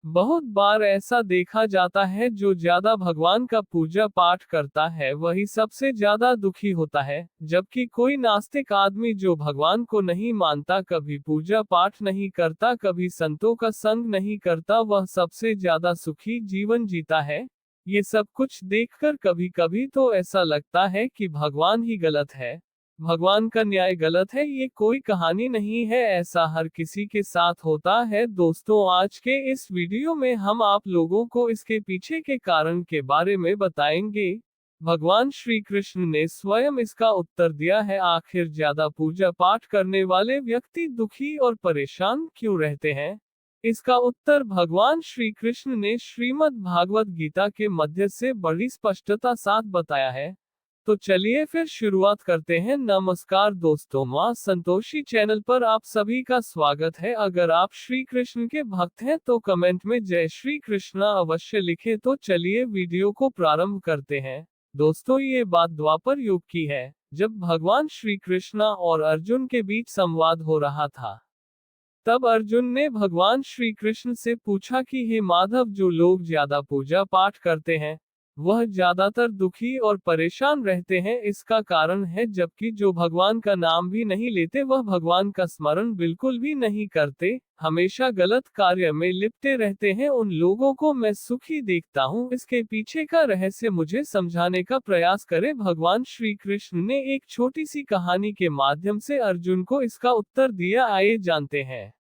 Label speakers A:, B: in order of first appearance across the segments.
A: बहुत बार ऐसा देखा जाता है जो ज्यादा भगवान का पूजा पाठ करता है वही सबसे ज्यादा दुखी होता है, जबकि कोई नास्तिक आदमी जो भगवान को नहीं मानता, कभी पूजा पाठ नहीं करता, कभी संतों का संग नहीं करता, वह सबसे ज्यादा सुखी जीवन जीता है। ये सब कुछ देखकर कभी कभी तो ऐसा लगता है कि भगवान ही गलत है, भगवान का न्याय गलत है। ये कोई कहानी नहीं है, ऐसा हर किसी के साथ होता है। दोस्तों, आज के इस वीडियो में हम आप लोगों को इसके पीछे के कारण के बारे में बताएंगे। भगवान श्री कृष्ण ने स्वयं इसका उत्तर दिया है। आखिर ज्यादा पूजा पाठ करने वाले व्यक्ति दुखी और परेशान क्यों रहते हैं? इसका उत्तर भगवान श्री कृष्ण ने श्रीमद् भागवत गीता के मध्य से बड़ी स्पष्टता साथ बताया है। तो चलिए फिर शुरुआत करते हैं। नमस्कार दोस्तों, मां संतोषी चैनल पर आप सभी का स्वागत है। अगर आप श्री कृष्ण के भक्त हैं तो कमेंट में जय श्री कृष्ण अवश्य लिखें। तो चलिए वीडियो को प्रारंभ करते हैं। दोस्तों, ये बात द्वापर युग की है, जब भगवान श्री कृष्ण और अर्जुन के बीच संवाद हो रहा था। तब अर्जुन ने भगवान श्री कृष्ण से पूछा कि हे माधव, जो लोग ज्यादा पूजा पाठ करते हैं वह ज्यादातर दुखी और परेशान रहते हैं। इसका कारण है, जबकि जो भगवान का नाम भी नहीं लेते, वह भगवान का स्मरण बिल्कुल भी नहीं करते, हमेशा गलत कार्य में लिपटे रहते हैं, उन लोगों को मैं सुखी देखता हूँ। इसके पीछे का रहस्य मुझे समझाने का प्रयास करें। भगवान श्री कृष्ण ने एक छोटी सी कहानी के माध्यम से अर्जुन को इसका उत्तर दिया। आइए जानते हैं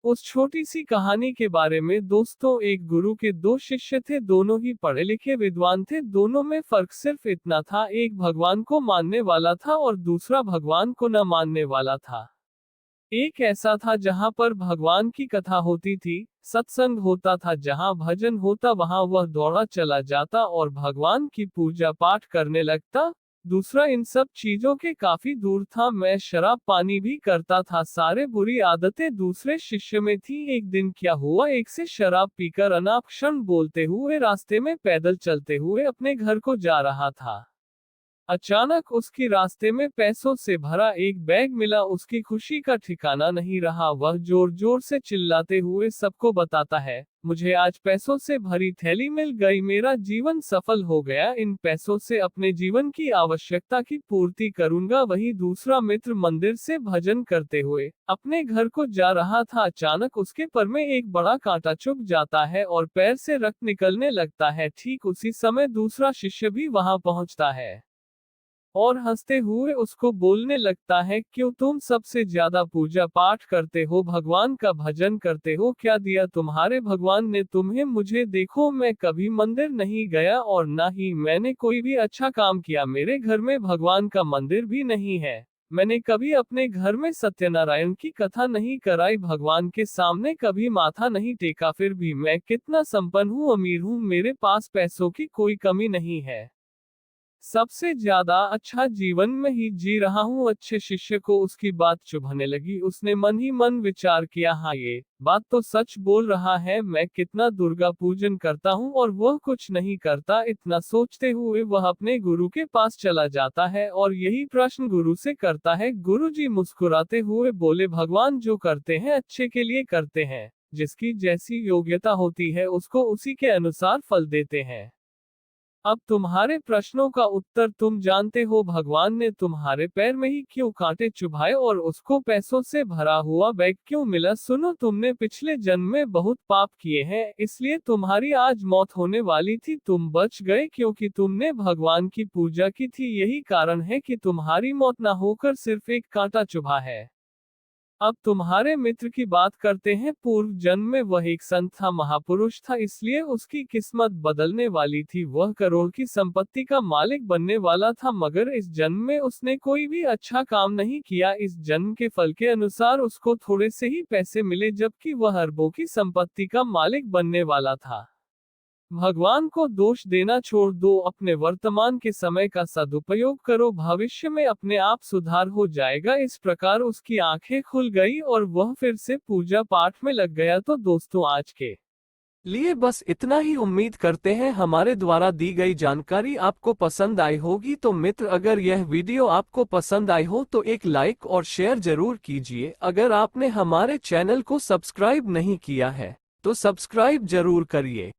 A: उस छोटी सी कहानी के बारे में। दोस्तों, एक गुरु के दो शिष्य थे, दोनों ही पढ़े लिखे विद्वान थे। दोनों में फर्क सिर्फ इतना था, एक भगवान को मानने वाला था और दूसरा भगवान को न मानने वाला था। एक ऐसा था जहां पर भगवान की कथा होती थी, सत्संग होता था, जहां भजन होता वहां वह दौड़ा चला जाता और भगवान की पूजा पाठ करने लगता। दूसरा इन सब चीजों के काफी दूर था, मैं शराब पानी भी करता था, सारे बुरी आदतें दूसरे शिष्य में थी। एक दिन क्या हुआ, एक से शराब पीकर अनाप क्षण बोलते हुए रास्ते में पैदल चलते हुए अपने घर को जा रहा था। अचानक उसकी रास्ते में पैसों से भरा एक बैग मिला। उसकी खुशी का ठिकाना नहीं रहा। वह जोर जोर से चिल्लाते हुए सबको बताता है, मुझे आज पैसों से भरी थैली मिल गई, मेरा जीवन सफल हो गया, इन पैसों से अपने जीवन की आवश्यकता की पूर्ति करूंगा। वही दूसरा मित्र मंदिर से भजन करते हुए अपने घर को जा रहा था। अचानक उसके पर में एक बड़ा कांटा चुभ जाता है और पैर से रक्त निकलने लगता है। ठीक उसी समय दूसरा शिष्य भी वहां पहुंचता है और हंसते हुए उसको बोलने लगता है, क्यों तुम सबसे ज्यादा पूजा पाठ करते हो, भगवान का भजन करते हो, क्या दिया तुम्हारे भगवान ने तुम्हें? मुझे देखो, मैं कभी मंदिर नहीं गया और ना ही मैंने कोई भी अच्छा काम किया, मेरे घर में भगवान का मंदिर भी नहीं है, मैंने कभी अपने घर में सत्यनारायण की कथा नहीं कराई, भगवान के सामने कभी माथा नहीं टेका, फिर भी मैं कितना संपन्न हूँ, अमीर हूँ, मेरे पास पैसों की कोई कमी नहीं है, सबसे ज्यादा अच्छा जीवन में ही जी रहा हूँ। अच्छे शिष्य को उसकी बात चुभने लगी। उसने मन ही मन विचार किया, हाँ ये बात तो सच बोल रहा है, मैं कितना दुर्गा पूजन करता हूँ और वह कुछ नहीं करता। इतना सोचते हुए वह अपने गुरु के पास चला जाता है और यही प्रश्न गुरु से करता है। गुरुजी मुस्कुराते हुए बोले, भगवान जो करते हैं अच्छे के लिए करते हैं, जिसकी जैसी योग्यता होती है उसको उसी के अनुसार फल देते हैं। अब तुम्हारे प्रश्नों का उत्तर तुम जानते हो, भगवान ने तुम्हारे पैर में ही क्यों कांटे चुभाए और उसको पैसों से भरा हुआ बैग क्यों मिला? सुनो, तुमने पिछले जन्म में बहुत पाप किए हैं, इसलिए तुम्हारी आज मौत होने वाली थी, तुम बच गए क्योंकि तुमने भगवान की पूजा की थी, यही कारण है कि तुम्हारी मौत ना होकर सिर्फ एक कांटा चुभा है। अब तुम्हारे मित्र की बात करते हैं। पूर्व जन्म में वह एक संत था, महापुरुष था, इसलिए उसकी किस्मत बदलने वाली थी, वह करोड़ की संपत्ति का मालिक बनने वाला था, मगर इस जन्म में उसने कोई भी अच्छा काम नहीं किया। इस जन्म के फल के अनुसार उसको थोड़े से ही पैसे मिले, जबकि वह अरबों की संपत्ति का मालिक बनने वाला था। भगवान को दोष देना छोड़ दो, अपने वर्तमान के समय का सदुपयोग करो, भविष्य में अपने आप सुधार हो जाएगा। इस प्रकार उसकी आंखें खुल गई और वह फिर से पूजा पाठ में लग गया। तो दोस्तों, आज के लिए बस इतना ही। उम्मीद करते हैं हमारे द्वारा दी गई जानकारी आपको पसंद आई होगी। तो मित्र, अगर यह वीडियो आपको पसंद आई हो तो एक लाइक और शेयर जरूर कीजिए। अगर आपने हमारे चैनल को सब्सक्राइब नहीं किया है तो सब्सक्राइब जरूर करिए।